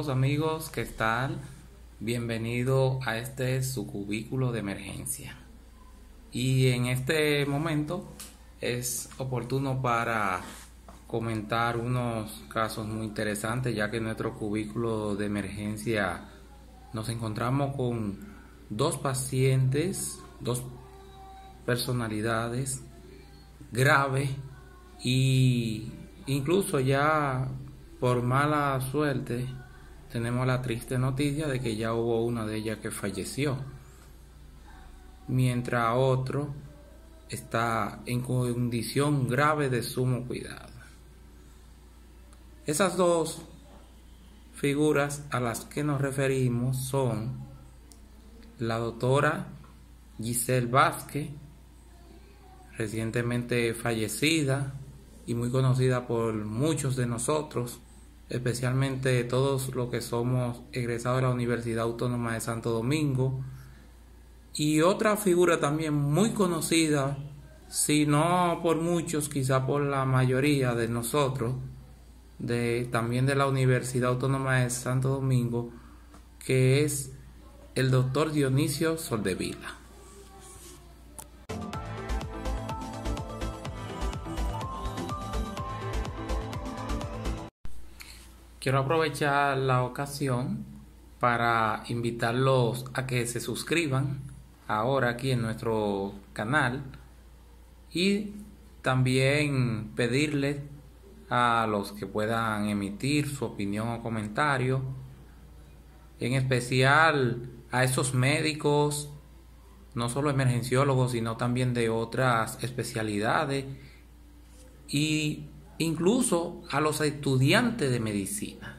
Saludos amigos, ¿qué tal? Bienvenido a su cubículo de emergencia. Y en este momento es oportuno para comentar unos casos muy interesantes, ya que en nuestro cubículo de emergencia nos encontramos con dos pacientes, dos personalidades graves y incluso ya por mala suerte tenemos la triste noticia de que ya hubo una de ellas que falleció, mientras otro está en condición grave de sumo cuidado. Esas dos figuras a las que nos referimos son la doctora Giselle Vázquez, recientemente fallecida y muy conocida por muchos de nosotros, especialmente todos los que somos egresados de la Universidad Autónoma de Santo Domingo, y otra figura también muy conocida, si no por muchos, quizá por la mayoría de nosotros, también de la Universidad Autónoma de Santo Domingo, que es el doctor Dionisio Soldevila. Quiero aprovechar la ocasión para invitarlos a que se suscriban ahora aquí en nuestro canal y también pedirles a los que puedan emitir su opinión o comentario, en especial a esos médicos, no solo emergenciólogos, sino también de otras especialidades, y incluso a los estudiantes de medicina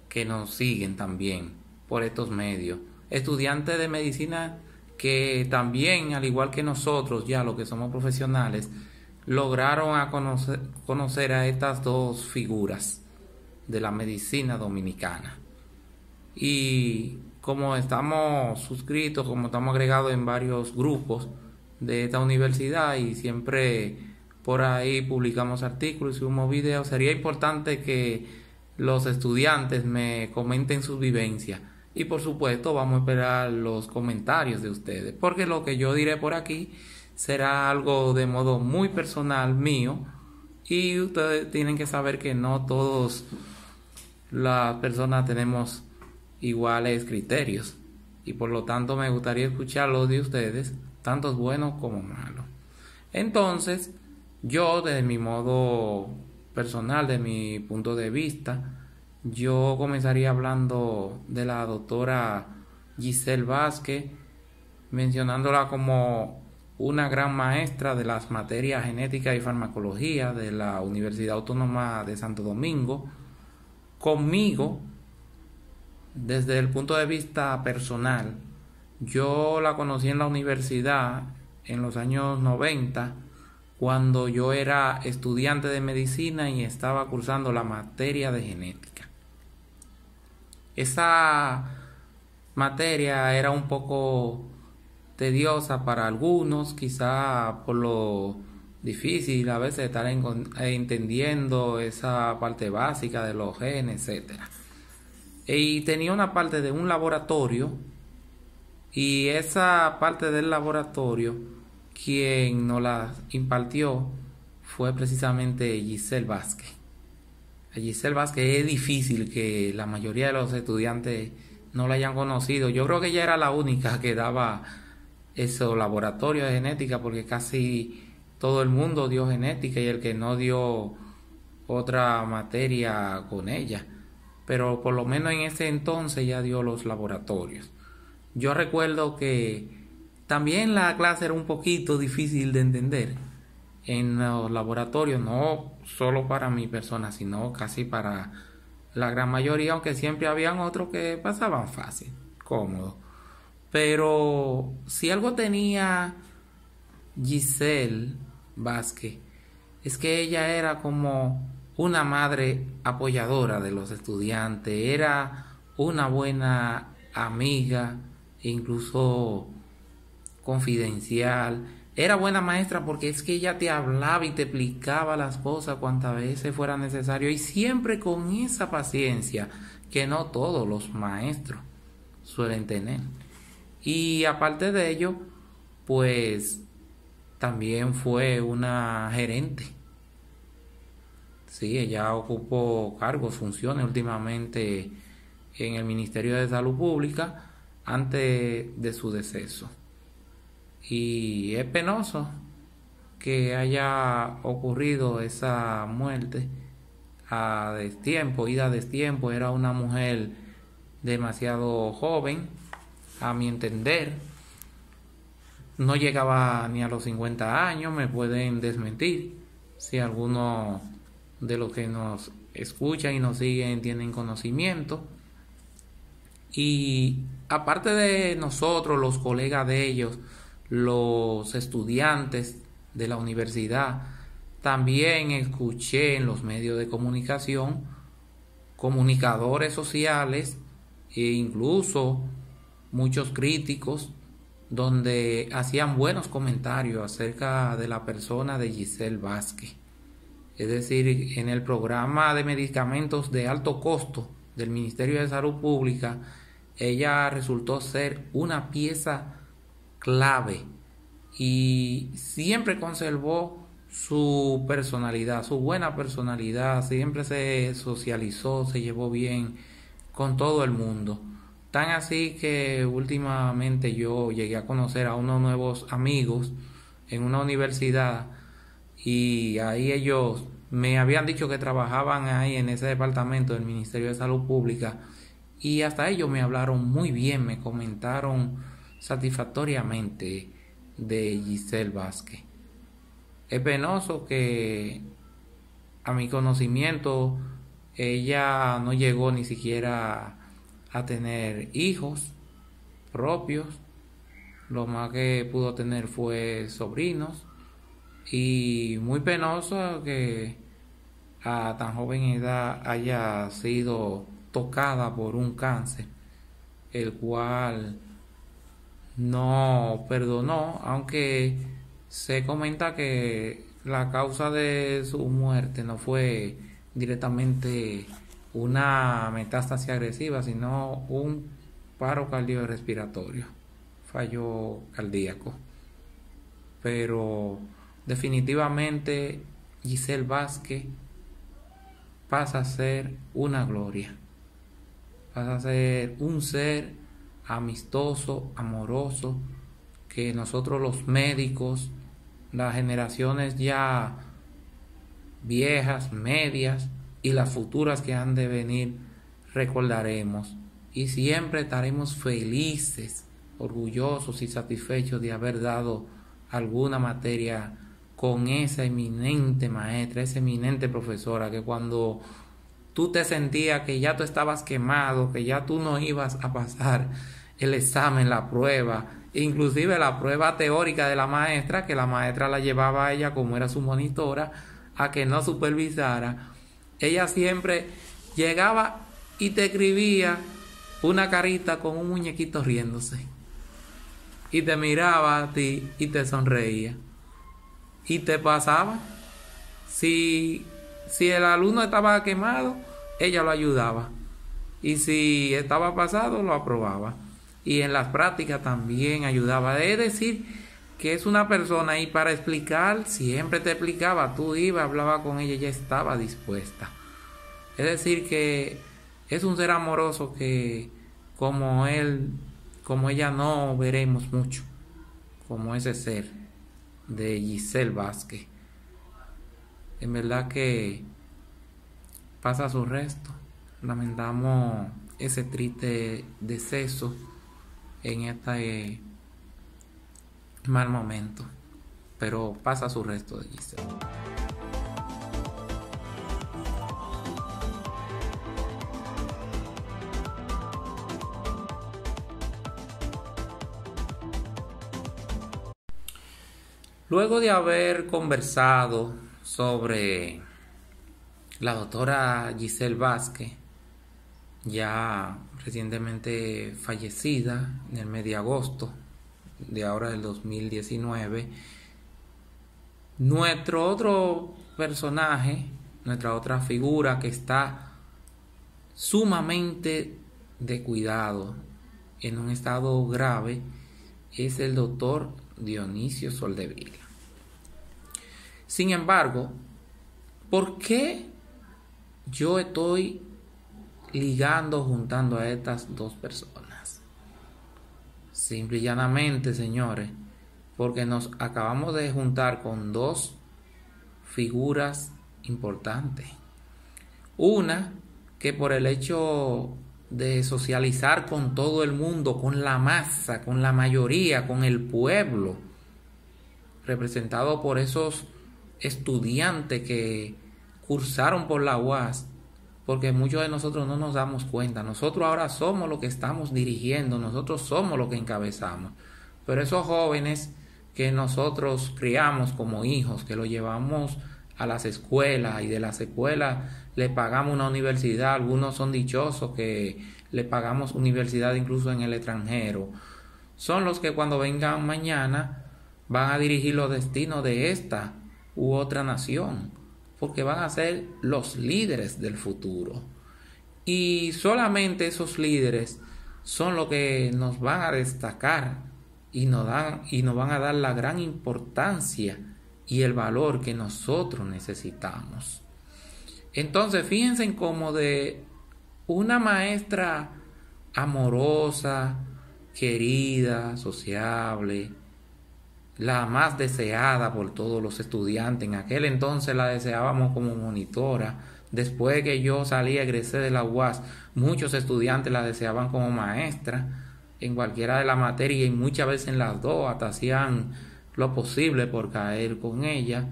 que nos siguen también por estos medios. Estudiantes de medicina que también, al igual que nosotros, ya los que somos profesionales, lograron conocer a estas dos figuras de la medicina dominicana. Y como estamos suscritos, como estamos agregados en varios grupos de esta universidad y siempre por ahí publicamos artículos y subimos videos, sería importante que los estudiantes me comenten sus vivencias. Y por supuesto vamos a esperar los comentarios de ustedes, porque lo que yo diré por aquí será algo de modo muy personal mío, y ustedes tienen que saber que no todas las personas tenemos iguales criterios, y por lo tanto me gustaría escuchar los de ustedes, tantos buenos como malos. Entonces, yo desde mi modo personal, de mi punto de vista, yo comenzaría hablando de la doctora Giselle Vázquez, mencionándola como una gran maestra de las materias genética y farmacología de la Universidad Autónoma de Santo Domingo. Conmigo, desde el punto de vista personal, yo la conocí en la universidad en los años 90, cuando yo era estudiante de medicina y estaba cursando la materia de genética. Esa materia era un poco tediosa para algunos, quizá por lo difícil a veces de estar entendiendo esa parte básica de los genes, etcétera. Y tenía una parte de un laboratorio, y esa parte del laboratorio, quien nos la impartió fue precisamente Giselle Vázquez. A Giselle Vázquez es difícil que la mayoría de los estudiantes no la hayan conocido. Yo creo que ella era la única que daba esos laboratorios de genética, porque casi todo el mundo dio genética y el que no dio otra materia con ella. Pero por lo menos en ese entonces ya dio los laboratorios. Yo recuerdo que también la clase era un poquito difícil de entender en los laboratorios, no solo para mi persona, sino casi para la gran mayoría, aunque siempre habían otros que pasaban fácil, cómodo. Pero si algo tenía Giselle Vázquez, es que ella era como una madre apoyadora de los estudiantes, era una buena amiga, incluso confidencial. Era buena maestra porque es que ella te hablaba y te explicaba las cosas cuantas veces fuera necesario, y siempre con esa paciencia que no todos los maestros suelen tener. Y aparte de ello, pues también fue una gerente. Sí, ella ocupó cargos, funciones últimamente en el Ministerio de Salud Pública antes de su deceso. Y es penoso que haya ocurrido esa muerte a destiempo, ida a destiempo. Era una mujer demasiado joven, a mi entender. No llegaba ni a los 50 años, me pueden desmentir si alguno de los que nos escuchan y nos siguen tienen conocimiento. Y aparte de nosotros, los colegas de ellos, los estudiantes de la universidad, también escuché en los medios de comunicación comunicadores sociales e incluso muchos críticos donde hacían buenos comentarios acerca de la persona de Giselle Vázquez. Es decir, en el programa de medicamentos de alto costo del Ministerio de Salud Pública, ella resultó ser una pieza clave y siempre conservó su personalidad, su buena personalidad. Siempre se socializó, se llevó bien con todo el mundo. Tan así que últimamente yo llegué a conocer a unos nuevos amigos en una universidad y ahí ellos me habían dicho que trabajaban ahí en ese departamento del Ministerio de Salud Pública y hasta ellos me hablaron muy bien, me comentaron satisfactoriamente de Giselle Vázquez. Es penoso que a mi conocimiento ella no llegó ni siquiera a tener hijos propios. Lo más que pudo tener fue sobrinos. Y muy penoso que a tan joven edad haya sido tocada por un cáncer, el cual no perdonó, aunque se comenta que la causa de su muerte no fue directamente una metástasis agresiva, sino un paro cardiorrespiratorio, fallo cardíaco. Pero definitivamente Giselle Vázquez pasa a ser una gloria, pasa a ser un ser amistoso, amoroso, que nosotros los médicos, las generaciones ya viejas, medias y las futuras que han de venir recordaremos y siempre estaremos felices, orgullosos y satisfechos de haber dado alguna materia con esa eminente maestra, esa eminente profesora, que cuando tú te sentías que ya tú estabas quemado, que ya tú no ibas a pasar el examen, la prueba, inclusive la prueba teórica de la maestra, que la maestra la llevaba a ella como era su monitora, a que no supervisara, ella siempre llegaba y te escribía una carita con un muñequito riéndose y te miraba a ti y te sonreía y te pasaba. Si el alumno estaba quemado, ella lo ayudaba, y si estaba pasado, lo aprobaba, y en las prácticas también ayudaba. Es decir, que es una persona, y para explicar siempre te explicaba, tú ibas, hablaba con ella, ella estaba dispuesta. Es decir, que es un ser amoroso que como ella no veremos mucho, como ese ser de Giselle Vázquez. En verdad que pasa su resto. Lamentamos ese triste deceso en este mal momento, pero pasa su resto de Giselle. Luego de haber conversado sobre la doctora Giselle Vázquez, ya recientemente fallecida en el mes de agosto de ahora del 2019, nuestro otro personaje, nuestra otra figura que está sumamente de cuidado, en un estado grave, es el doctor Dionisio Soldevila. Sin embargo, ¿por qué yo estoy juntando a estas dos personas? Simple y llanamente, señores, porque nos acabamos de juntar con dos figuras importantes. Una que por el hecho de socializar con todo el mundo, con la masa, con la mayoría, con el pueblo, representado por esos estudiantes que cursaron por la UAS, porque muchos de nosotros no nos damos cuenta. Nosotros ahora somos los que estamos dirigiendo, nosotros somos los que encabezamos. Pero esos jóvenes que nosotros criamos como hijos, que los llevamos a las escuelas y de las escuelas le pagamos una universidad, algunos son dichosos que le pagamos universidad incluso en el extranjero, son los que cuando vengan mañana van a dirigir los destinos de esta u otra nación, porque van a ser los líderes del futuro. Y solamente esos líderes son los que nos van a destacar y nos van a dar la gran importancia y el valor que nosotros necesitamos. Entonces, fíjense en cómo de una maestra amorosa, querida, sociable, la más deseada por todos los estudiantes. En aquel entonces la deseábamos como monitora. Después que yo salí, egresé de la UAS, muchos estudiantes la deseaban como maestra en cualquiera de las materias y muchas veces en las dos, hasta hacían lo posible por caer con ella.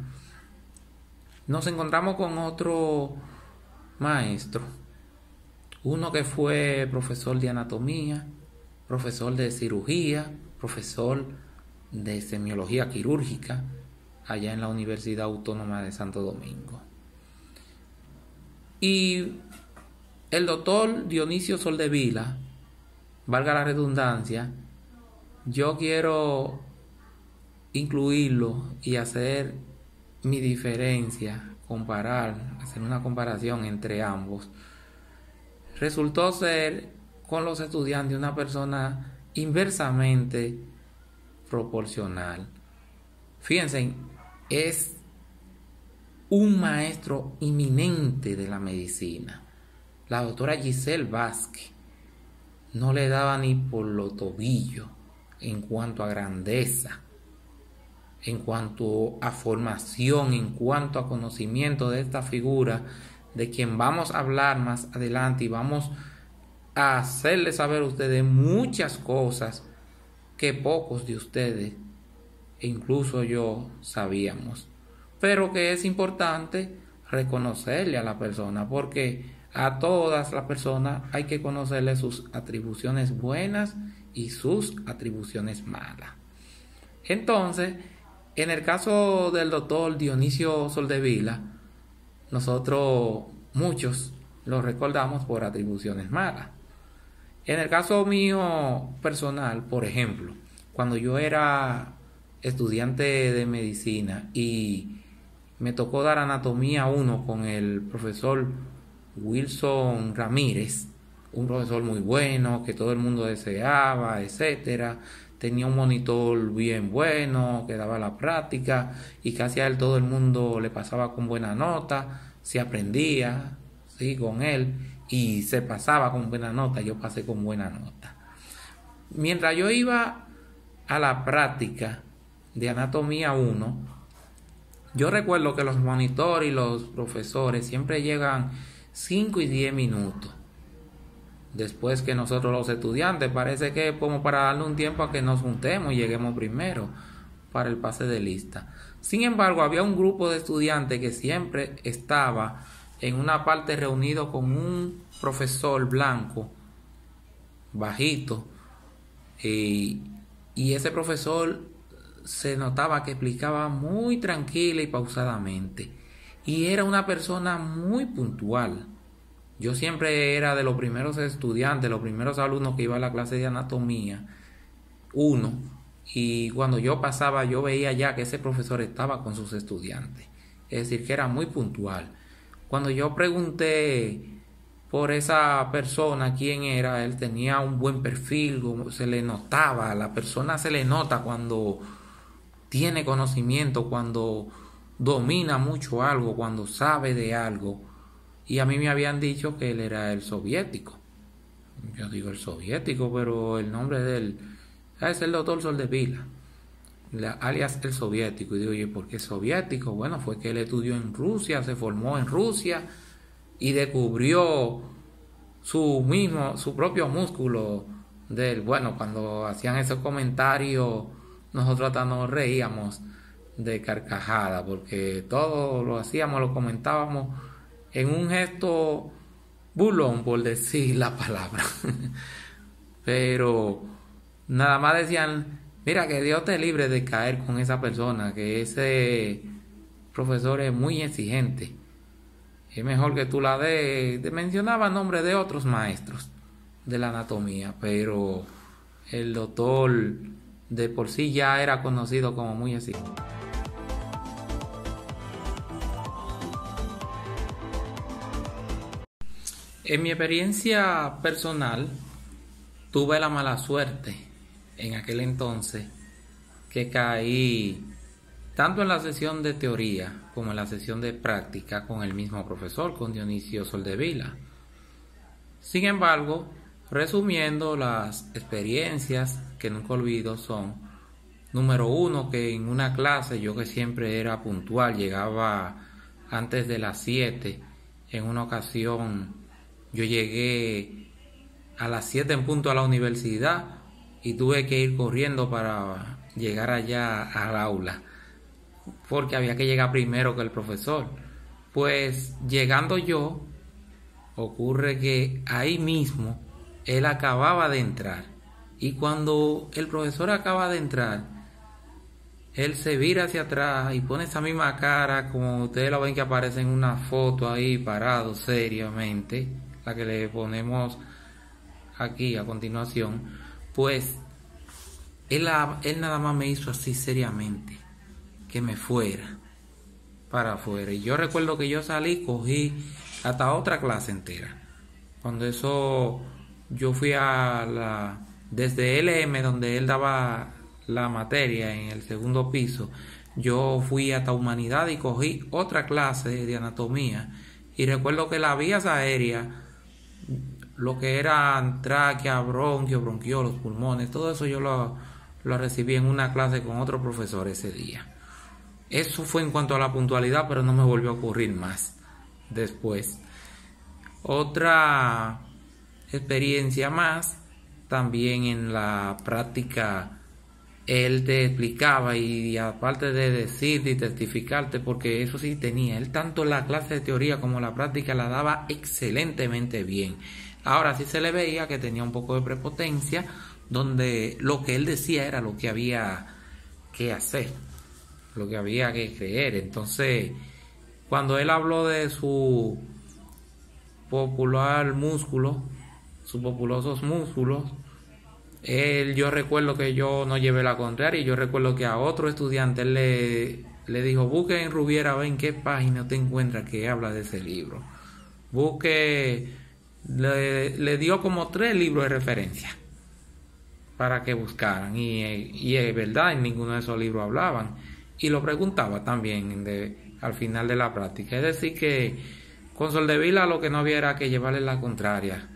Nos encontramos con otro maestro, uno que fue profesor de anatomía, profesor de cirugía, profesor de semiología quirúrgica allá en la Universidad Autónoma de Santo Domingo. Y el doctor Dionisio Soldevila, valga la redundancia, yo quiero incluirlo y hacer mi diferencia, hacer una comparación entre ambos. Resultó ser con los estudiantes una persona inversamente proporcional. Fíjense, es un maestro inminente de la medicina. La doctora Giselle Vázquez no le daba ni por los tobillos en cuanto a grandeza, en cuanto a formación, en cuanto a conocimiento de esta figura de quien vamos a hablar más adelante y vamos a hacerles saber a ustedes muchas cosas que pocos de ustedes, e incluso yo, sabíamos, pero que es importante reconocerle a la persona, porque a todas las personas hay que conocerle sus atribuciones buenas y sus atribuciones malas. Entonces, en el caso del doctor Dionisio Soldevila, nosotros muchos lo recordamos por atribuciones malas. En el caso mío personal, por ejemplo, cuando yo era estudiante de medicina y me tocó dar anatomía 1 con el profesor Wilson Ramírez, un profesor muy bueno que todo el mundo deseaba, etcétera. Tenía un monitor bien bueno que daba la práctica y casi a él todo el mundo le pasaba con buena nota, se aprendía, sí, con él y se pasaba con buena nota. Yo pasé con buena nota. Mientras yo iba a la práctica de anatomía 1, yo recuerdo que los monitores y los profesores siempre llegan 5 y 10 minutos después que nosotros los estudiantes, parece que como para darle un tiempo a que nos juntemos y lleguemos primero para el pase de lista. Sin embargo, había un grupo de estudiantes que siempre estaba en una parte reunido con un profesor blanco, bajito, y ese profesor se notaba que explicaba muy tranquila y pausadamente, y era una persona muy puntual. Yo siempre era de los primeros estudiantes, los primeros alumnos que iba a la clase de anatomía 1, y cuando yo pasaba yo veía ya que ese profesor estaba con sus estudiantes, es decir, que era muy puntual. Cuando yo pregunté por esa persona, quién era. Él tenía un buen perfil, se le notaba, a la persona se le nota cuando tiene conocimiento, cuando domina mucho algo, cuando sabe de algo. Y a mí me habían dicho que él era el soviético. Yo digo el soviético, pero el nombre de él es el doctor Soldevila, alias el soviético. Y digo, oye, ¿por qué soviético? Bueno, fue que él estudió en Rusia, se formó en Rusia y descubrió su propio músculo de él. Bueno, cuando hacían esos comentarios, nosotros hasta nos reíamos de carcajada, porque todo lo hacíamos, lo comentábamos en un gesto burlón, por decir la palabra. Pero nada más decían, mira, que Dios te libre de caer con esa persona, que ese profesor es muy exigente, es mejor que tú la des. Te mencionaba nombres de otros maestros de la anatomía, pero el doctor de por sí ya era conocido como muy exigente. En mi experiencia personal, tuve la mala suerte en aquel entonces que caí tanto en la sesión de teoría como en la sesión de práctica con el mismo profesor, con Dionisio Soldevila. Sin embargo, resumiendo, las experiencias que nunca olvido son: número uno, que en una clase, yo que siempre era puntual, llegaba antes de las 7, en una ocasión yo llegué a las 7 en punto a la universidad y tuve que ir corriendo para llegar allá al aula, porque había que llegar primero que el profesor. Pues llegando yo, ocurre que ahí mismo él acababa de entrar, y cuando el profesor acaba de entrar, él se vira hacia atrás y pone esa misma cara como ustedes lo ven que aparece en una foto ahí parado seriamente, la que le ponemos aquí a continuación. Pues él nada más me hizo así seriamente que me fuera para afuera, y yo recuerdo que yo salí, cogí hasta otra clase entera. Cuando eso yo fui desde LM, donde él daba la materia en el segundo piso, yo fui hasta humanidad y cogí otra clase de anatomía, y recuerdo que las vías aéreas, lo que eran tráquea, bronquio, bronquiolos, pulmones, todo eso yo lo recibí en una clase con otro profesor ese día. Eso fue en cuanto a la puntualidad, pero no me volvió a ocurrir más después. Otra experiencia más, también en la práctica, él te explicaba, y aparte de decirte y testificarte, porque eso sí tenía, él tanto la clase de teoría como la práctica la daba excelentemente bien. Ahora sí se le veía que tenía un poco de prepotencia, donde lo que él decía era lo que había que hacer, lo que había que creer. Entonces, cuando él habló de su popular músculo, sus populosos músculos, yo recuerdo que yo no llevé la contraria, y yo recuerdo que a otro estudiante él le dijo: busque en Rubiera, a ver en qué página te encuentras que habla de ese libro. Busque, le dio como 3 libros de referencia para que buscaran, y es verdad, en ninguno de esos libros hablaban, y lo preguntaba también al final de la práctica. Es decir, que con Soldevila lo que no había era que llevarle la contraria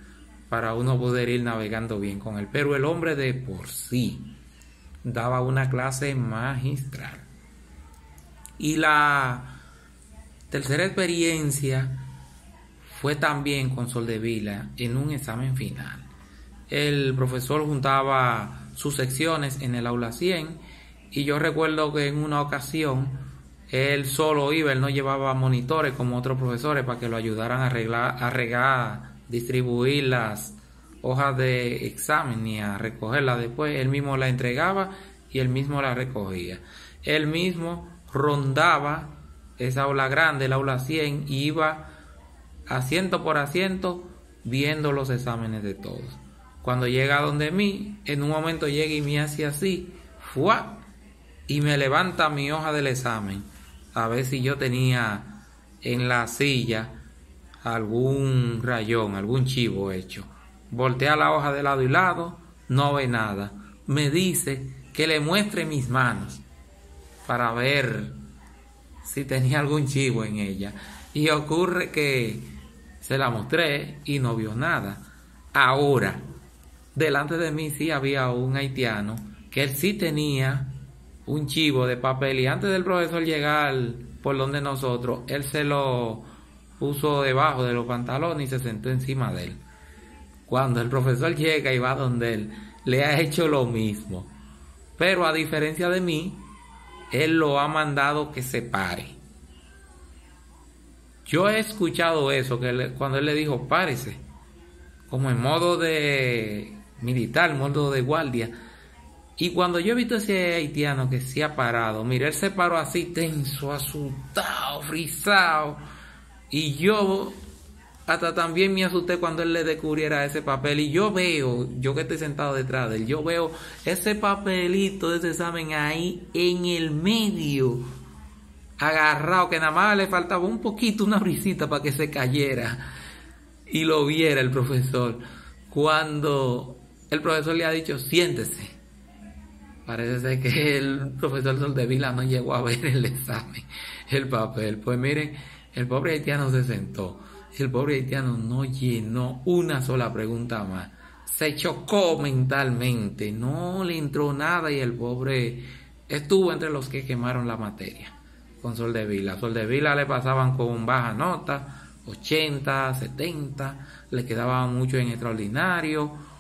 para uno poder ir navegando bien con él, pero el hombre de por sí daba una clase magistral. Y la tercera experiencia fue también con Soldevila en un examen final. El profesor juntaba sus secciones en el aula 100, y yo recuerdo que en una ocasión él solo iba, él no llevaba monitores como otros profesores para que lo ayudaran a regar, distribuir las hojas de examen y a recogerlas después. Él mismo la entregaba y él mismo la recogía. Él mismo rondaba esa aula grande, el aula 100, y iba asiento por asiento viendo los exámenes de todos. Cuando llega donde mí, en un momento llega y me hace así, ¡fua!, y me levanta mi hoja del examen a ver si yo tenía en la silla algún rayón, algún chivo hecho. Voltea la hoja de lado y lado, no ve nada. Me dice que le muestre mis manos para ver si tenía algún chivo en ella. Y ocurre que se la mostré y no vio nada. Ahora, delante de mí sí había un haitiano que él sí tenía un chivo de papel, y antes del profesor llegar por donde nosotros, él se lo puso debajo de los pantalones y se sentó encima de él. Cuando el profesor llega y va donde él, le ha hecho lo mismo, pero a diferencia de mí, él lo ha mandado que se pare. Yo he escuchado eso, cuando él le dijo párese, como en modo de militar, modo de guardia. Y cuando yo he visto ese haitiano que se ha parado, mira, él se paró así tenso, asustado, frisado. Y yo hasta también me asusté cuando él le descubriera ese papel. Y yo veo, yo que estoy sentado detrás de él, yo veo ese papelito de ese examen ahí en el medio, agarrado, que nada más le faltaba un poquito, una brisita para que se cayera y lo viera el profesor. Cuando el profesor le ha dicho siéntese, parece ser que el profesor Soldevila no llegó a ver el examen, el papel. Pues miren, el pobre haitiano se sentó. El pobre haitiano no llenó una sola pregunta más. Se chocó mentalmente, no le entró nada y el pobre estuvo entre los que quemaron la materia con Soldevila. Soldevila le pasaban con baja nota, 80, 70, le quedaban mucho en extraordinario.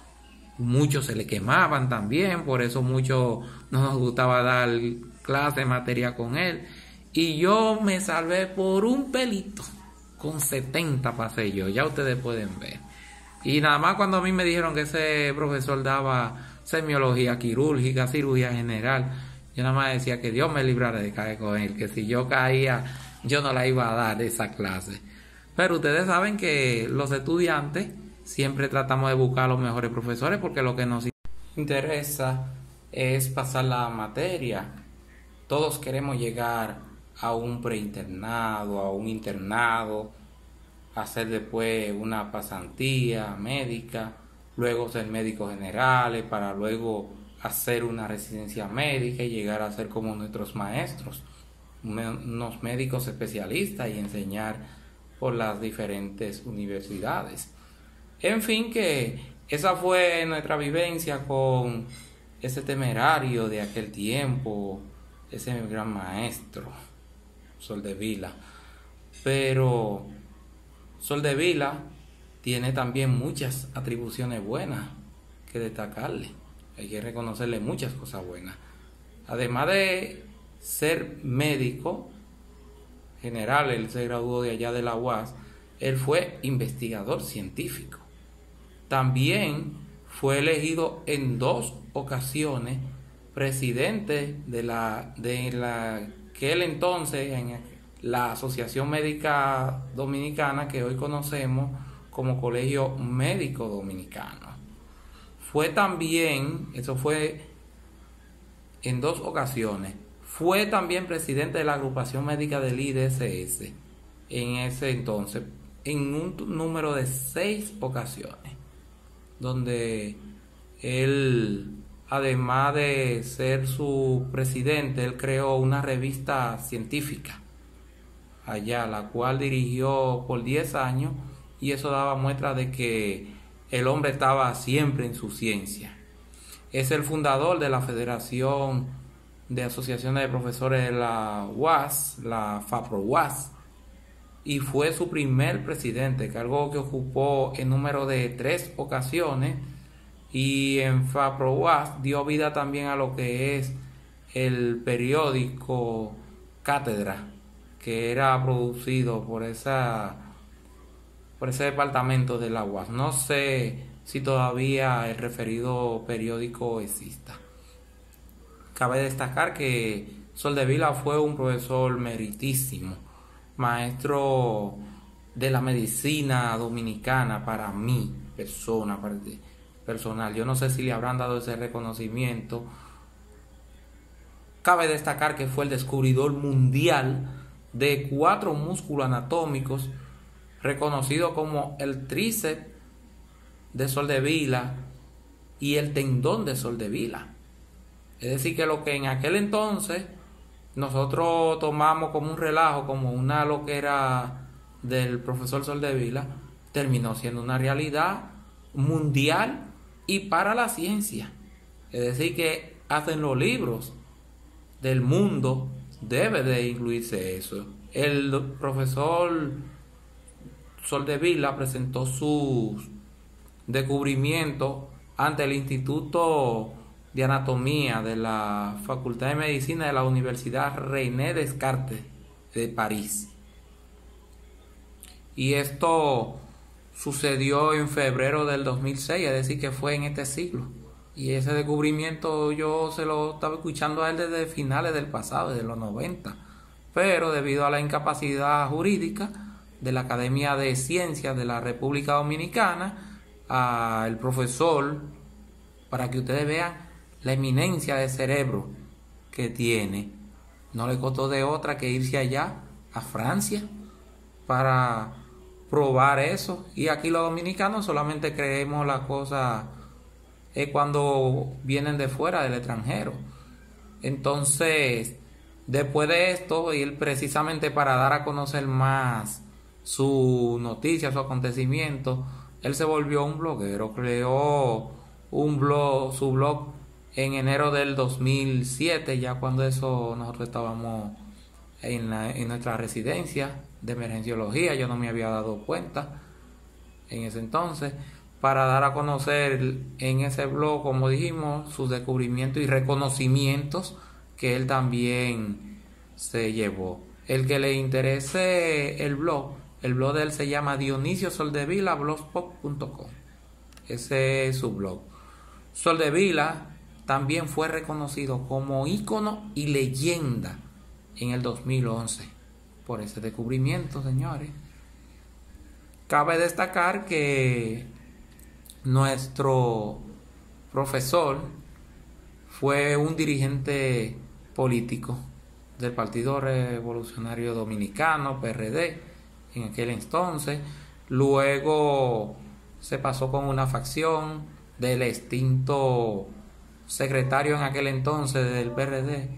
Muchos se le quemaban también, por eso muchos no nos gustaba dar clase de materia con él. Y yo me salvé por un pelito, con 70 pasé yo, ya ustedes pueden ver. Y nada más cuando a mí me dijeron que ese profesor daba semiología quirúrgica, cirugía general, yo nada más decía que Dios me librara de caer con él, que si yo caía, yo no la iba a dar esa clase. Pero ustedes saben que los estudiantes siempre tratamos de buscar a los mejores profesores porque lo que nos interesa es pasar la materia. Todos queremos llegar a un preinternado, a un internado, hacer después una pasantía médica, luego ser médicos generales para luego hacer una residencia médica y llegar a ser como nuestros maestros, unos médicos especialistas y enseñar por las diferentes universidades. En fin, que esa fue nuestra vivencia con ese temerario de aquel tiempo, ese gran maestro, Soldevila. Pero Soldevila tiene también muchas atribuciones buenas que destacarle. Hay que reconocerle muchas cosas buenas. Además de ser médico general, él se graduó de allá de la UAS, él fue investigador científico. También fue elegido en 2 ocasiones presidente de aquel entonces en la Asociación Médica Dominicana, que hoy conocemos como Colegio Médico Dominicano. Fue también, eso fue en 2 ocasiones, fue también presidente de la agrupación médica del IDSS en ese entonces, en un número de 6 ocasiones, donde él, además de ser su presidente, él creó una revista científica allá, la cual dirigió por 10 años, y eso daba muestra de que el hombre estaba siempre en su ciencia. Es el fundador de la Federación de Asociaciones de Profesores de la UAS, la FAPRO-UAS, y fue su primer presidente, cargo que ocupó en número de 3 ocasiones, y en FAPRO-UAS dio vida también a lo que es el periódico Cátedra, que era producido por ese departamento de la UAS. No sé si todavía el referido periódico exista. Cabe destacar que Soldevila fue un profesor meritísimo, maestro de la medicina dominicana para mí, personal. Yo no sé si le habrán dado ese reconocimiento. Cabe destacar que fue el descubridor mundial de 4 músculos anatómicos reconocido como el tríceps de Soldevila y el tendón de Soldevila. Es decir, que lo que en aquel entonces nosotros tomamos como un relajo, como una loquera del profesor Soldevila, terminó siendo una realidad mundial y para la ciencia. Es decir, que hasta en los libros del mundo debe de incluirse eso. El profesor Soldevila presentó sus descubrimientos ante el Instituto de Anatomía de la Facultad de Medicina de la Universidad René Descartes de París. Y esto sucedió en febrero del 2006, es decir, que fue en este siglo. Y ese descubrimiento yo se lo estaba escuchando a él desde finales del pasado, desde los 90. Pero debido a la incapacidad jurídica de la Academia de Ciencias de la República Dominicana, al profesor, para que ustedes vean la eminencia de cerebro que tiene, no le costó de otra que irse allá a Francia para probar eso. Y aquí los dominicanos solamente creemos las cosas cuando vienen de fuera, del extranjero. Entonces, después de esto, y él precisamente para dar a conocer más su noticia, su acontecimiento, él se volvió un bloguero, creó un blog, su blog en enero del 2007, ya cuando eso nosotros estábamos en nuestra residencia de emergenciología. Yo no me había dado cuenta en ese entonces, para dar a conocer en ese blog, como dijimos, sus descubrimientos y reconocimientos que él también se llevó. El que le interese el blog de él se llama Dionisio Soldevila blogspot.com. Ese es su blog. Soldevila también fue reconocido como ícono y leyenda en el 2011 por ese descubrimiento, señores. Cabe destacar que nuestro profesor fue un dirigente político del Partido Revolucionario Dominicano, PRD, en aquel entonces. Luego se pasó con una facción del extinto secretario en aquel entonces del PRD,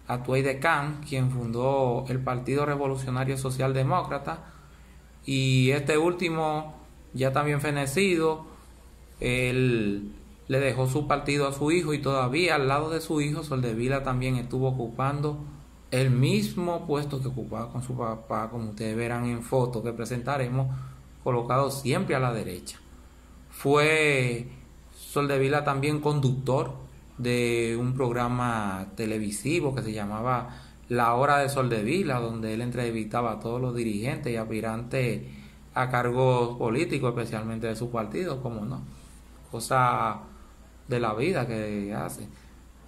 Atuey de Can, quien fundó el Partido Revolucionario Socialdemócrata, y este último, ya también fenecido, él le dejó su partido a su hijo, y todavía al lado de su hijo Soldevila también estuvo ocupando el mismo puesto que ocupaba con su papá, como ustedes verán en fotos que presentaremos, colocado siempre a la derecha. Fue Soldevila también conductor de un programa televisivo que se llamaba La Hora de Soldevila, donde él entrevistaba a todos los dirigentes y aspirantes a cargos políticos, especialmente de su partido, como no, cosa de la vida que hace.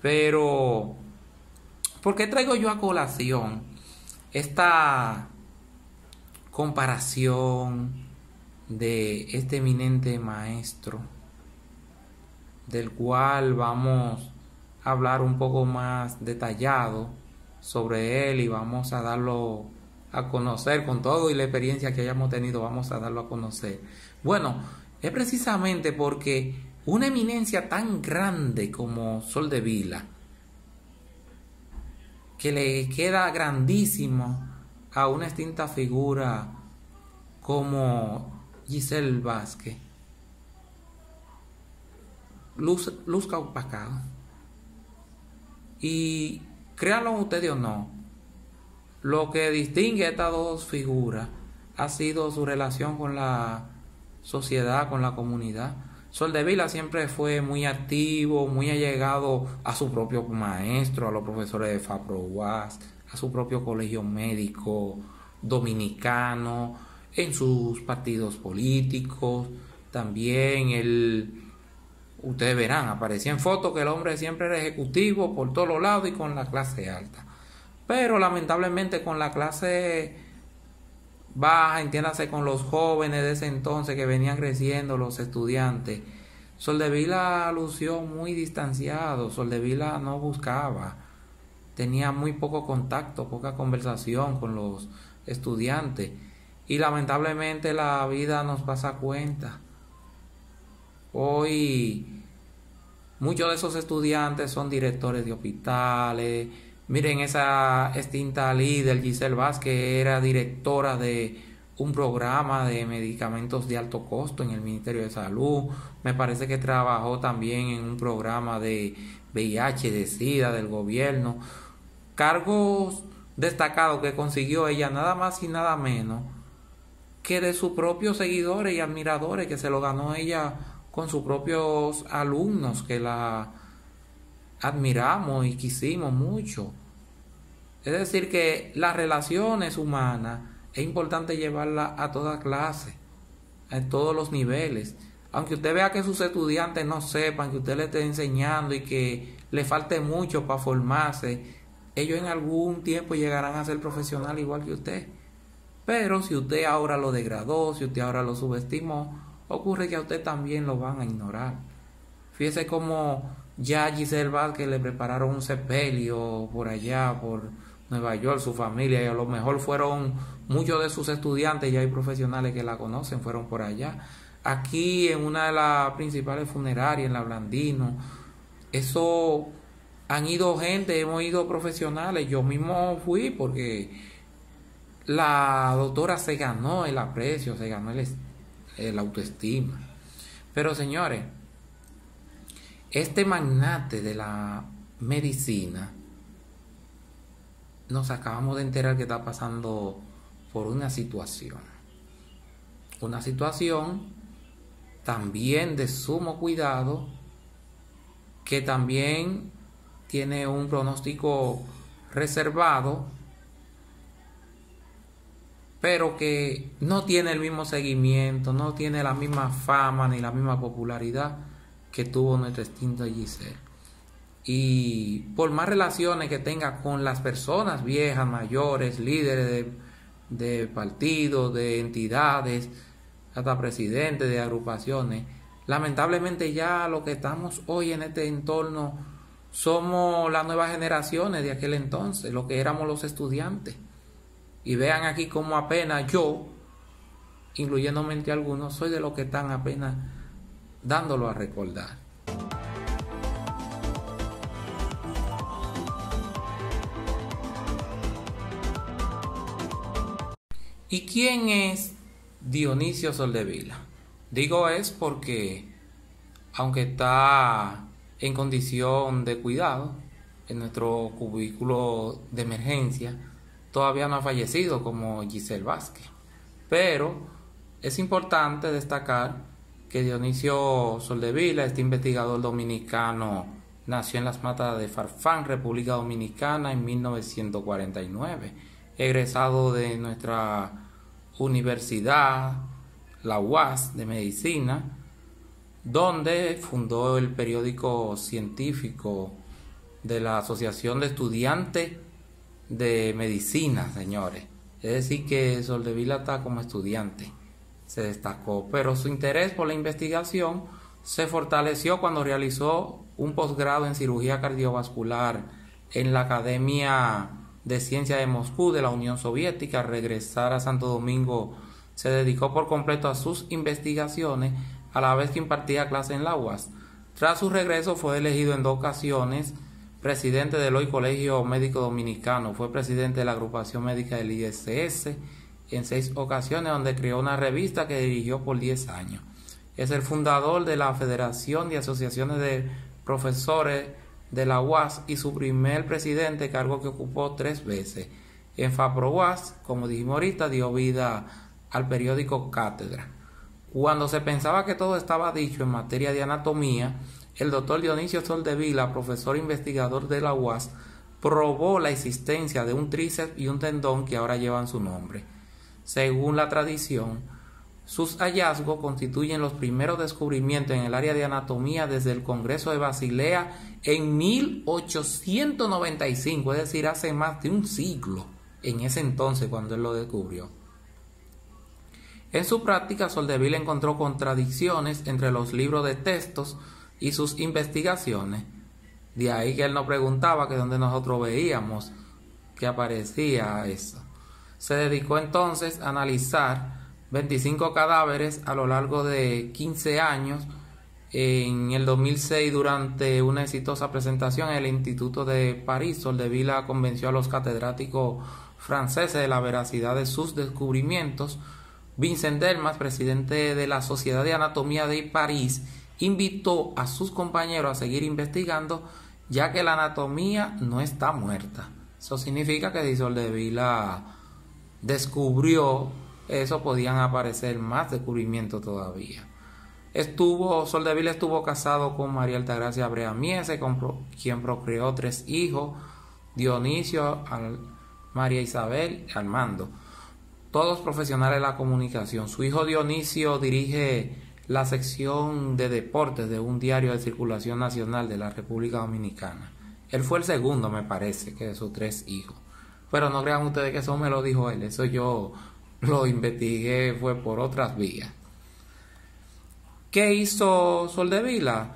Pero, ¿por qué traigo yo a colación esta comparación de este eminente maestro, del cual vamos a hablar un poco más detallado sobre él y vamos a darlo a conocer con todo y la experiencia que hayamos tenido? Vamos a darlo a conocer. Bueno, es precisamente porque una eminencia tan grande como Soldevila, que le queda grandísimo a una extinta figura como Giselle Vázquez, luzca opacado. Y créanlo ustedes o no, lo que distingue a estas dos figuras ha sido su relación con la sociedad, con la comunidad. Soldevila siempre fue muy activo, muy allegado a su propio maestro, a los profesores de FAPROUAS, a su propio colegio médico dominicano, en sus partidos políticos. También él, ustedes verán, aparecía en fotos que el hombre siempre era ejecutivo por todos los lados y con la clase alta. Pero lamentablemente con la clase baja, entiéndase con los jóvenes de ese entonces que venían creciendo, los estudiantes, Soldevila lució muy distanciado. Soldevila no buscaba, tenía muy poco contacto, poca conversación con los estudiantes. y lamentablemente la vida nos pasa cuenta. Hoy muchos de esos estudiantes son directores de hospitales. Miren, esa extinta líder Giselle Vázquez era directora de un programa de medicamentos de alto costo en el Ministerio de Salud. Me parece que trabajó también en un programa de VIH, de SIDA del gobierno. Cargos destacados que consiguió ella nada más y nada menos que de sus propios seguidores y admiradores, que se lo ganó ella con sus propios alumnos que la admiramos y quisimos mucho. Es decir, que las relaciones humanas es importante llevarlas a toda clase, a todos los niveles. Aunque usted vea que sus estudiantes no sepan, que usted le esté enseñando y que le falte mucho para formarse, ellos en algún tiempo llegarán a ser profesionales igual que usted. Pero si usted ahora lo degradó, si usted ahora lo subestimó, ocurre que a usted también lo van a ignorar. Fíjese cómo ya a Giselle Vázquez le prepararon un sepelio por allá, por Nueva York, su familia, y a lo mejor fueron muchos de sus estudiantes, ya hay profesionales que la conocen, fueron por allá. Aquí en una de las principales funerarias, en la Blandino, eso han ido gente, hemos ido profesionales, yo mismo fui porque la doctora se ganó el aprecio, se ganó el autoestima. Pero señores, este magnate de la medicina, nos acabamos de enterar que está pasando por una situación también de sumo cuidado, que también tiene un pronóstico reservado, pero que no tiene el mismo seguimiento, no tiene la misma fama ni la misma popularidad que tuvo nuestra extinta Giselle. Y por más relaciones que tenga con las personas viejas, mayores, líderes de partidos, de entidades, hasta presidentes de agrupaciones, lamentablemente ya lo que estamos hoy en este entorno somos las nuevas generaciones de aquel entonces, lo que éramos los estudiantes. Y vean aquí cómo apenas yo, incluyéndome entre algunos, soy de los que están apenas dándolo a recordar. ¿Y quién es Dionisio Soldevila? Digo es porque, aunque está en condición de cuidado en nuestro cubículo de emergencia, todavía no ha fallecido como Giselle Vázquez. Pero es importante destacar que Dionisio Soldevila, este investigador dominicano, nació en las Matas de Farfán, República Dominicana, en 1949, egresado de nuestra universidad, la UAS de Medicina, donde fundó el periódico científico de la Asociación de Estudiantes de Medicina, señores. Es decir, que Soldevila está como estudiante, se destacó, pero su interés por la investigación se fortaleció cuando realizó un posgrado en cirugía cardiovascular en la Academia de Ciencias de Moscú de la Unión Soviética. Al regresar a Santo Domingo se dedicó por completo a sus investigaciones, a la vez que impartía clases en la UAS. Tras su regreso fue elegido en 2 ocasiones presidente del hoy Colegio Médico Dominicano. Fue presidente de la agrupación médica del ISS en 6 ocasiones, donde creó una revista que dirigió por 10 años. Es el fundador de la Federación de Asociaciones de Profesores de la UAS y su primer presidente, cargo que ocupó 3 veces. En FAPRO-UAS, como dijimos ahorita, dio vida al periódico Cátedra. Cuando se pensaba que todo estaba dicho en materia de anatomía, el doctor Dionisio Soldevila, profesor investigador de la UAS, probó la existencia de un tríceps y un tendón que ahora llevan su nombre. Según la tradición, sus hallazgos constituyen los primeros descubrimientos en el área de anatomía desde el Congreso de Basilea en 1895, es decir, hace más de un siglo, en ese entonces cuando él lo descubrió. En su práctica, Soldevila encontró contradicciones entre los libros de textos y sus investigaciones. De ahí que él nos preguntaba que donde nosotros veíamos que aparecía eso. Se dedicó entonces a analizar 25 cadáveres a lo largo de 15 años. En el 2006, durante una exitosa presentación en el Instituto de París, Soldevila convenció a los catedráticos franceses de la veracidad de sus descubrimientos. Vincent Delmas, presidente de la Sociedad de Anatomía de París, invitó a sus compañeros a seguir investigando, ya que la anatomía no está muerta. Eso significa que si Soldevila descubrió eso, podían aparecer más descubrimientos todavía. Soldevila estuvo casado con María Altagracia Brea Miese, quien procreó 3 hijos: Dionisio, María Isabel y Armando, todos profesionales de la comunicación. Su hijo Dionisio dirige la sección de deportes de un diario de circulación nacional de la República Dominicana. Él fue el segundo, me parece, que de sus 3 hijos. Pero no crean ustedes que eso me lo dijo él, eso yo lo investigué, fue por otras vías. ¿Qué hizo Soldevila?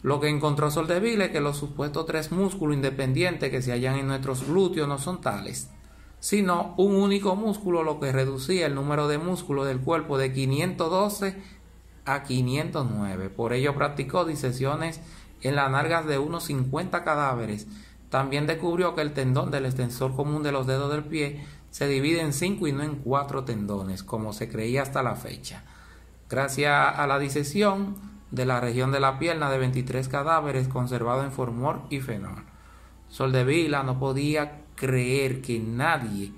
Lo que encontró Soldevila es que los supuestos 3 músculos independientes que se hallan en nuestros glúteos no son tales, sino un único músculo, lo que reducía el número de músculos del cuerpo de 512 a 509. Por ello practicó disesiones en las nalgas de unos 50 cadáveres. También descubrió que el tendón del extensor común de los dedos del pie se divide en 5 y no en 4 tendones, como se creía hasta la fecha. Gracias a la disección de la región de la pierna de 23 cadáveres conservados en formol y fenol, Soldevila no podía creer que nadie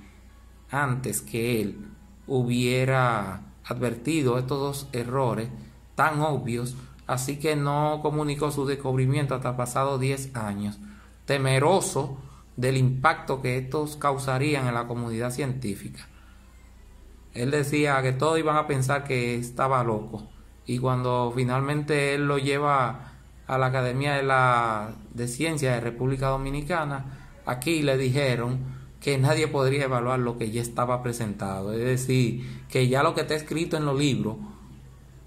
antes que él hubiera advertido estos 2 errores tan obvios, así que no comunicó su descubrimiento hasta pasados 10 años, temeroso del impacto que estos causarían en la comunidad científica. Él decía que todos iban a pensar que estaba loco, y cuando finalmente él lo lleva a la Academia de Ciencias de República Dominicana, aquí le dijeron que nadie podría evaluar lo que ya estaba presentado, es decir, que ya lo que está escrito en los libros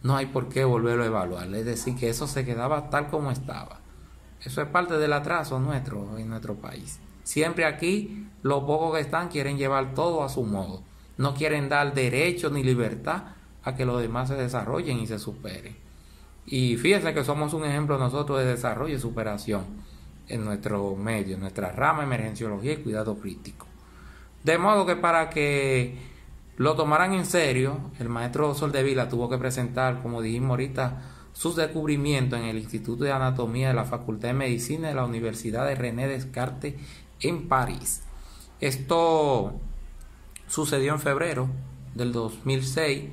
no hay por qué volverlo a evaluar, es decir, que eso se quedaba tal como estaba. Eso es parte del atraso nuestro en nuestro país. Siempre aquí los pocos que están quieren llevar todo a su modo. No quieren dar derecho ni libertad a que los demás se desarrollen y se superen. Y fíjense que somos un ejemplo nosotros de desarrollo y superación en nuestro medio, en nuestra rama, emergenciología y cuidado crítico. De modo que para que lo tomaran en serio, el maestro Soldevila tuvo que presentar, como dijimos ahorita, sus descubrimientos en el Instituto de Anatomía de la Facultad de Medicina de la Universidad de René Descartes en París. Esto sucedió en febrero del 2006,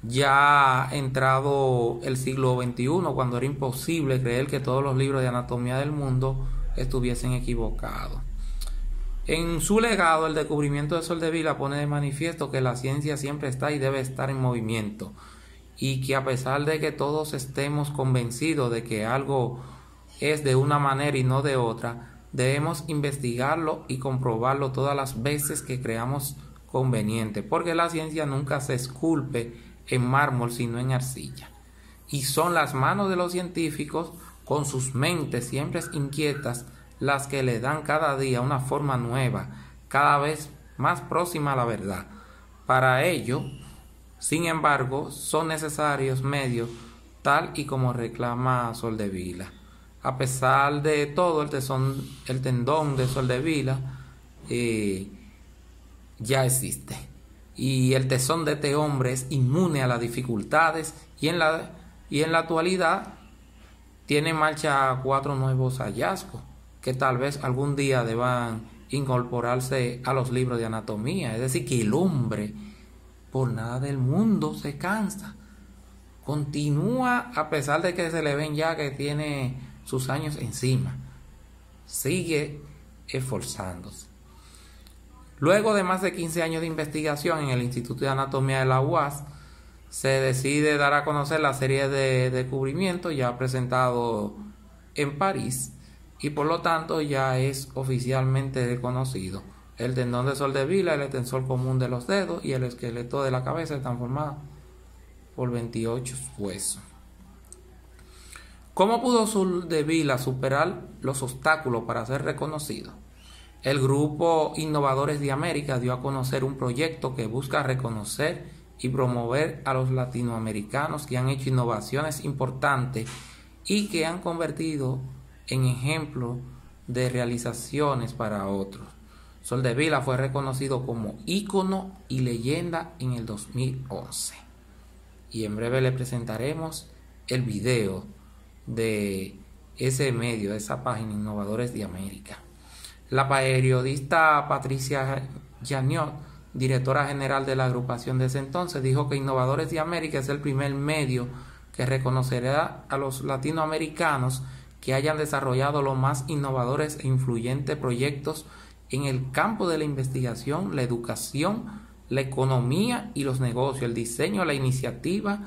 ya entrado el siglo XXI, cuando era imposible creer que todos los libros de anatomía del mundo estuviesen equivocados. En su legado, el descubrimiento de Soldevila pone de manifiesto que la ciencia siempre está y debe estar en movimiento, y que a pesar de que todos estemos convencidos de que algo es de una manera y no de otra, debemos investigarlo y comprobarlo todas las veces que creamos conveniente, porque la ciencia nunca se esculpe en mármol sino en arcilla, y son las manos de los científicos con sus mentes siempre inquietas las que le dan cada día una forma nueva, cada vez más próxima a la verdad. Para ello, sin embargo, son necesarios medios, tal y como reclama Soldevila. A pesar de todo, el tendón de Soldevila ya existe, y el tesón de este hombre es inmune a las dificultades, y en la actualidad tiene en marcha 4 nuevos hallazgos que tal vez algún día deban incorporarse a los libros de anatomía. Es decir, que el hombre por nada del mundo se cansa, continúa a pesar de que se le ven ya que tiene sus años encima, sigue esforzándose. Luego de más de 15 años de investigación en el Instituto de Anatomía de la UAS, se decide dar a conocer la serie de descubrimientos ya presentado en París, y por lo tanto ya es oficialmente reconocido. El tendón de Soldevila, el extensor común de los dedos y el esqueleto de la cabeza están formados por 28 huesos. ¿Cómo pudo Soldevila superar los obstáculos para ser reconocido? el grupo Innovadores de América dio a conocer un proyecto que busca reconocer y promover a los latinoamericanos que han hecho innovaciones importantes y que han convertido en ejemplo de realizaciones para otros. Soldevila fue reconocido como ícono y leyenda en el 2011. Y en breve le presentaremos el video de ese medio, de esa página Innovadores de América. La periodista Patricia Janiot, directora general de la agrupación de ese entonces, dijo que Innovadores de América es el primer medio que reconocerá a los latinoamericanos que hayan desarrollado los más innovadores e influyentes proyectos en el campo de la investigación, la educación, la economía y los negocios, el diseño, la iniciativa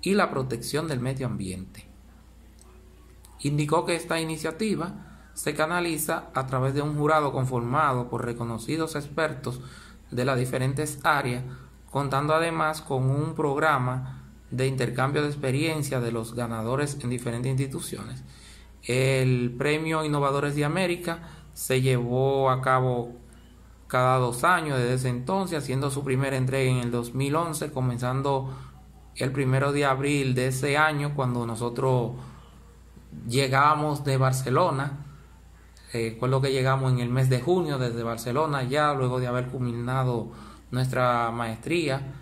y la protección del medio ambiente. Indicó que esta iniciativa se canaliza a través de un jurado conformado por reconocidos expertos de las diferentes áreas, contando además con un programa de intercambio de experiencia de los ganadores en diferentes instituciones. El premio Innovadores de América se llevó a cabo cada 2 años desde ese entonces, haciendo su primera entrega en el 2011, comenzando el 1 de abril de ese año, cuando nosotros llegamos de Barcelona. Recuerdo que llegamos en el mes de junio desde Barcelona, ya luego de haber culminado nuestra maestría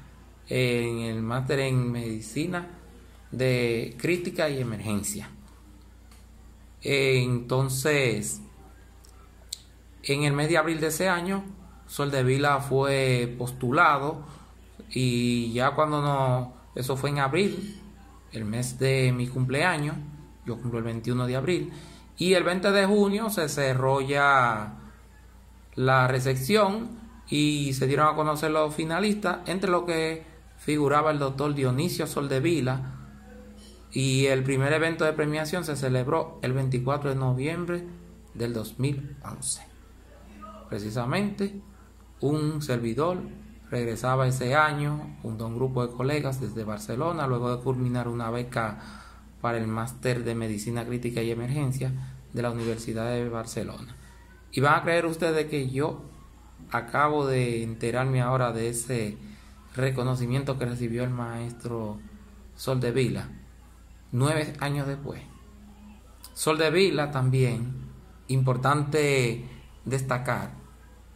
en el máster en medicina de crítica y emergencia. Entonces, en el mes de abril de ese año, Soldevila fue postulado, y ya eso fue en abril, el mes de mi cumpleaños. Yo cumplo el 21 de abril, y el 20 de junio se cerró ya la recepción y se dieron a conocer los finalistas, entre los que figuraba el doctor Dionisio Soldevila, y el primer evento de premiación se celebró el 24 de noviembre del 2011. Precisamente, un servidor regresaba ese año junto a un grupo de colegas desde Barcelona, luego de culminar una beca para el máster de medicina crítica y emergencia de la Universidad de Barcelona. Y van a creer ustedes que yo acabo de enterarme ahora de ese reconocimiento que recibió el maestro Soldevila 9 años después. Soldevila también, importante destacar,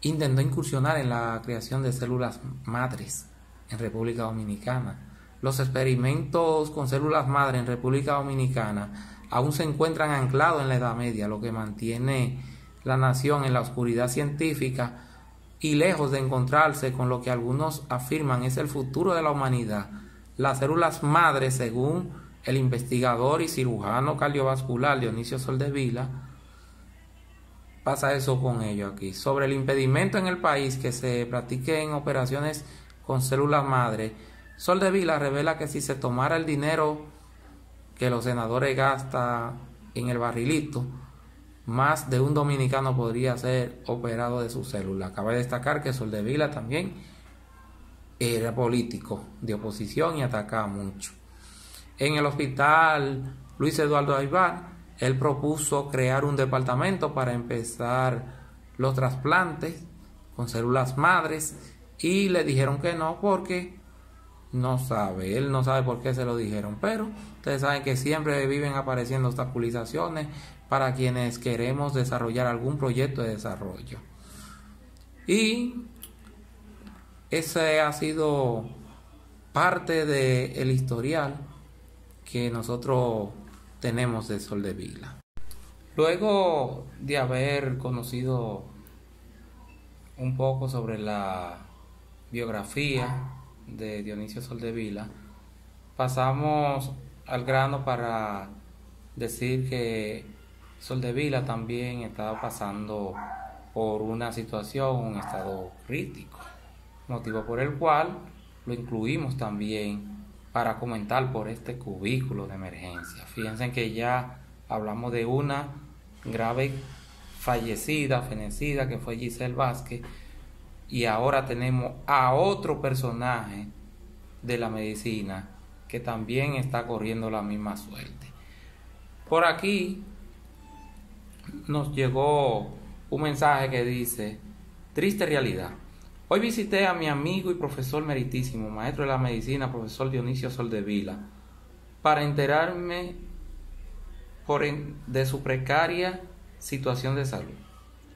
intentó incursionar en la creación de células madres en República Dominicana. Los experimentos con células madre en República Dominicana aún se encuentran anclados en la Edad Media, lo que mantiene la nación en la oscuridad científica y lejos de encontrarse con lo que algunos afirman es el futuro de la humanidad. Las células madre, según el investigador y cirujano cardiovascular Dionisio Soldevila, pasa eso con ello aquí. Sobre el impedimento en el país que se practiquen operaciones con células madre, Soldevila revela que si se tomara el dinero que los senadores gastan en el barrilito, más de un dominicano podría ser operado de su célula. Cabe destacar que Soldevila también era político de oposición y atacaba mucho. En el hospital Luis Eduardo Aybar, él propuso crear un departamento para empezar los trasplantes con células madres, y le dijeron que no, porque él no sabe por qué se lo dijeron, pero ustedes saben que siempre viven apareciendo obstaculizaciones para quienes queremos desarrollar algún proyecto de desarrollo. Y ese ha sido parte del historial que nosotros tenemos de Soldevila. Luego de haber conocido un poco sobre la biografía de Dionisio Soldevila, pasamos al grano para decir que Soldevila también estaba pasando por una situación, un estado crítico, motivo por el cual lo incluimos también para comentar por este cubículo de emergencia. Fíjense que ya hablamos de una grave fallecida, fenecida, que fue Giselle Vázquez, y ahora tenemos a otro personaje de la medicina que también está corriendo la misma suerte. Por aquí nos llegó un mensaje que dice: triste realidad. Hoy visité a mi amigo y profesor meritísimo, maestro de la medicina, profesor Dionisio Soldevila, para enterarme de su precaria situación de salud.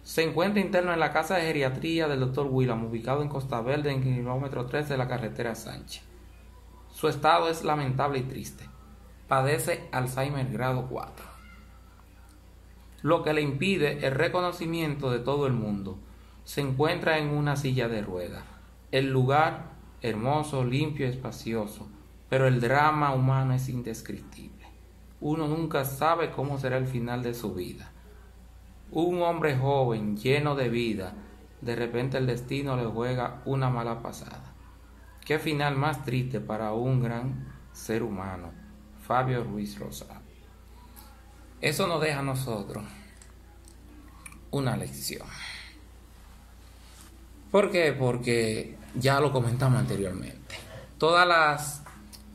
Se encuentra interno en la casa de geriatría del Dr. William, ubicado en Costa Verde, en el kilómetro 3 de la carretera Sánchez. Su estado es lamentable y triste. Padece Alzheimer grado 4, lo que le impide el reconocimiento de todo el mundo. Se encuentra en una silla de ruedas. El lugar, hermoso, limpio y espacioso, pero el drama humano es indescriptible. Uno nunca sabe cómo será el final de su vida. Un hombre joven, lleno de vida, de repente el destino le juega una mala pasada. Qué final más triste para un gran ser humano. Fabio Ruiz Rosado. Eso nos deja a nosotros una lección. ¿Por qué? Porque ya lo comentamos anteriormente. Todas las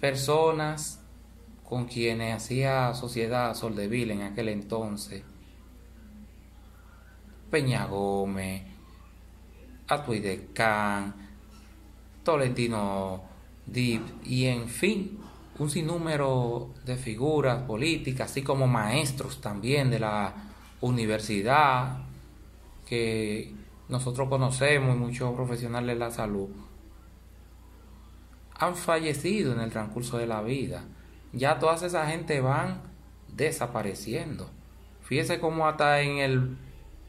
personas con quienes hacía sociedad Soldevila en aquel entonces, Peña Gómez, Atuidecán, Tolentino Dip y en fin, un sinnúmero de figuras políticas, así como maestros también de la universidad que nosotros conocemos y muchos profesionales de la salud, han fallecido en el transcurso de la vida. Ya toda esa gente van desapareciendo. Fíjese cómo hasta en el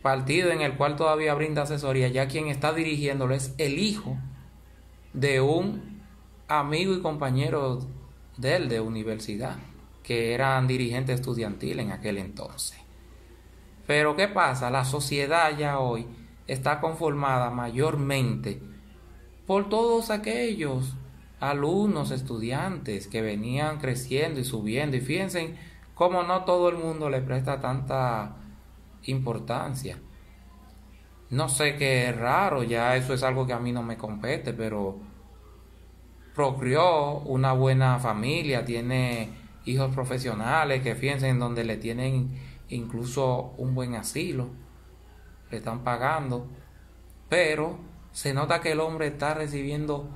partido en el cual todavía brinda asesoría, ya quien está dirigiéndolo es el hijo de un amigo y compañero de él de universidad, que eran dirigente estudiantil en aquel entonces. Pero ¿qué pasa? La sociedad ya hoy está conformada mayormente por todos aquellos alumnos, estudiantes que venían creciendo y subiendo, y fíjense cómo no todo el mundo le presta tanta importancia. No sé, qué raro, ya eso es algo que a mí no me compete, pero procreó una buena familia, tiene hijos profesionales que fíjense en donde le tienen incluso un buen asilo, le están pagando, pero se nota que el hombre está recibiendo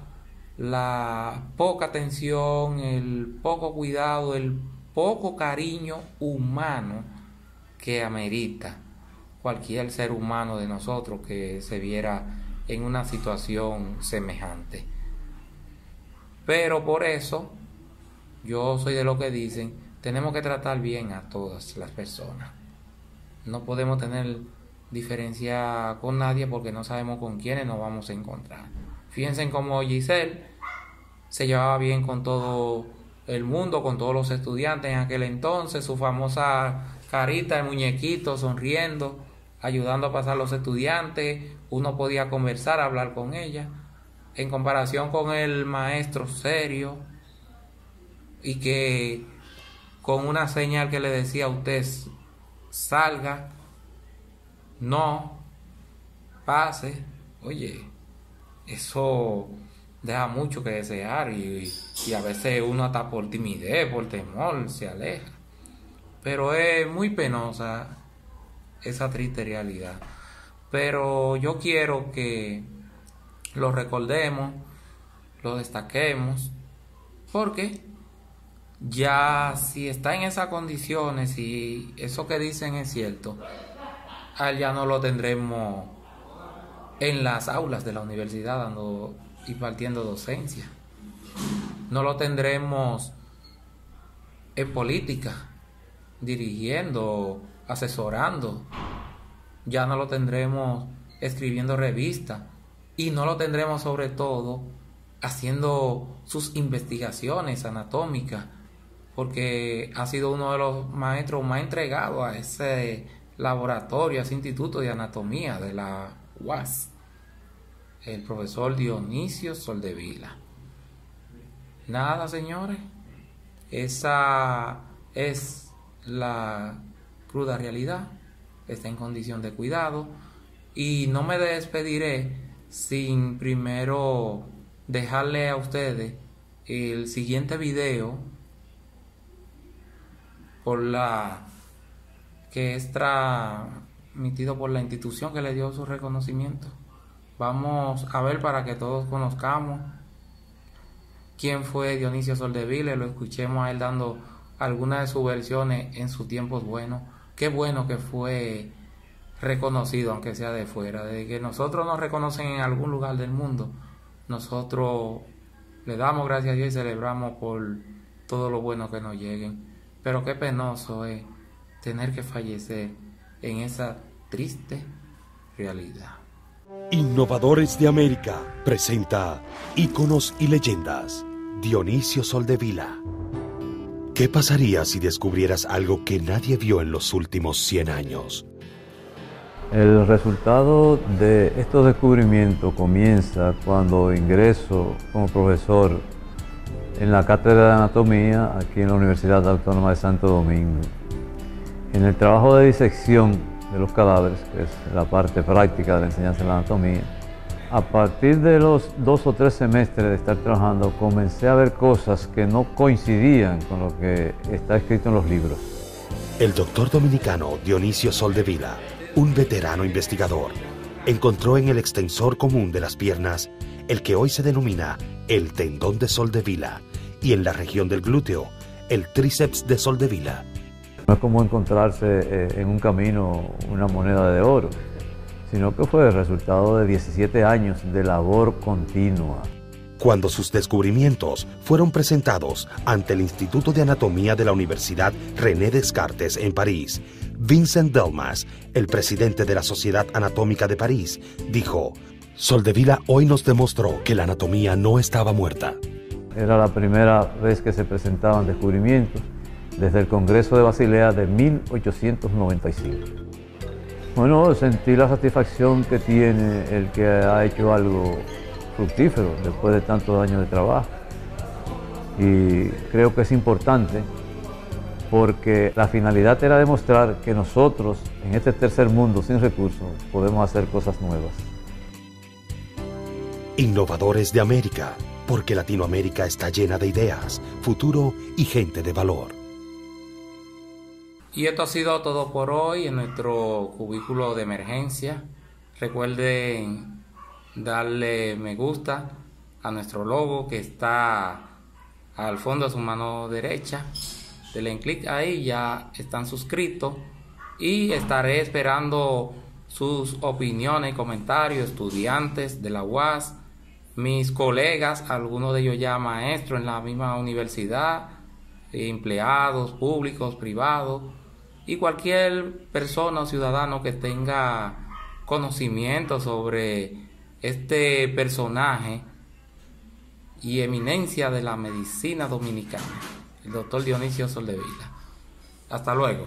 la poca atención, el poco cuidado, el poco cariño humano que amerita cualquier ser humano de nosotros que se viera en una situación semejante. Pero por eso yo soy de lo que dicen, tenemos que tratar bien a todas las personas. No podemos tener diferencia con nadie porque no sabemos con quiénes nos vamos a encontrar. Fíjense en cómo Giselle se llevaba bien con todo el mundo, con todos los estudiantes en aquel entonces, su famosa carita de muñequito sonriendo, ayudando a pasar los estudiantes, uno podía conversar, hablar con ella, en comparación con el maestro serio y que con una señal que le decía: usted salga, no pase. Oye, eso deja mucho que desear y a veces uno hasta por timidez, por temor se aleja. Pero es muy penosa esa triste realidad. Pero yo quiero que lo recordemos, lo destaquemos, porque ya si está en esas condiciones y eso que dicen es cierto, a él ya no lo tendremos en las aulas de la universidad dando y partiendo docencia. No lo tendremos en política, dirigiendo, asesorando. Ya no lo tendremos escribiendo revistas y no lo tendremos sobre todo haciendo sus investigaciones anatómicas, porque ha sido uno de los maestros más entregados a ese laboratorio, a ese instituto de anatomía de la UAS, el profesor Dionisio Soldevila. Nada, señores, esa es la cruda realidad. Está en condición de cuidado y no me despediré sin primero dejarle a ustedes el siguiente video por la que extra emitido por la institución que le dio su reconocimiento. Vamos a ver para que todos conozcamos quién fue Dionisio Soldevila y lo escuchemos a él dando algunas de sus versiones en sus tiempos buenos. Qué bueno que fue reconocido, aunque sea de fuera. Desde que nosotros nos reconocen en algún lugar del mundo, nosotros le damos gracias a Dios y celebramos por todo lo bueno que nos lleguen. Pero qué penoso es tener que fallecer en esa triste realidad. Innovadores de América presenta Íconos y Leyendas. Dionisio Soldevila. ¿Qué pasaría si descubrieras algo que nadie vio en los últimos 100 años? El resultado de estos descubrimientos comienza cuando ingreso como profesor en la cátedra de anatomía aquí en la Universidad Autónoma de Santo Domingo. En el trabajo de disección de los cadáveres, que es la parte práctica de la enseñanza de la anatomía, a partir de los 2 o 3 semestres de estar trabajando, comencé a ver cosas que no coincidían con lo que está escrito en los libros. El doctor dominicano Dionisio Soldevila, un veterano investigador, encontró en el extensor común de las piernas el que hoy se denomina el tendón de Soldevila y en la región del glúteo el tríceps de Soldevila. No es como encontrarse en un camino una moneda de oro, sino que fue el resultado de 17 años de labor continua. Cuando sus descubrimientos fueron presentados ante el Instituto de Anatomía de la Universidad René Descartes en París, Vincent Delmas, el presidente de la Sociedad Anatómica de París, dijo: Soldevila hoy nos demostró que la anatomía no estaba muerta. Era la primera vez que se presentaban descubrimientos desde el Congreso de Basilea de 1895. Bueno, sentí la satisfacción que tiene el que ha hecho algo fructífero después de tantos años de trabajo. Y creo que es importante porque la finalidad era demostrar que nosotros, en este tercer mundo sin recursos, podemos hacer cosas nuevas. Innovadores de América, porque Latinoamérica está llena de ideas, futuro y gente de valor. Y esto ha sido todo por hoy en nuestro cubículo de emergencia. Recuerden darle me gusta a nuestro logo que está al fondo de su mano derecha. Denle clic ahí, ya están suscritos. Y estaré esperando sus opiniones y comentarios, estudiantes de la UAS, mis colegas, algunos de ellos ya maestros en la misma universidad, empleados públicos, privados, y cualquier persona o ciudadano que tenga conocimiento sobre este personaje y eminencia de la medicina dominicana, el doctor Dionisio Soldevila. Hasta luego.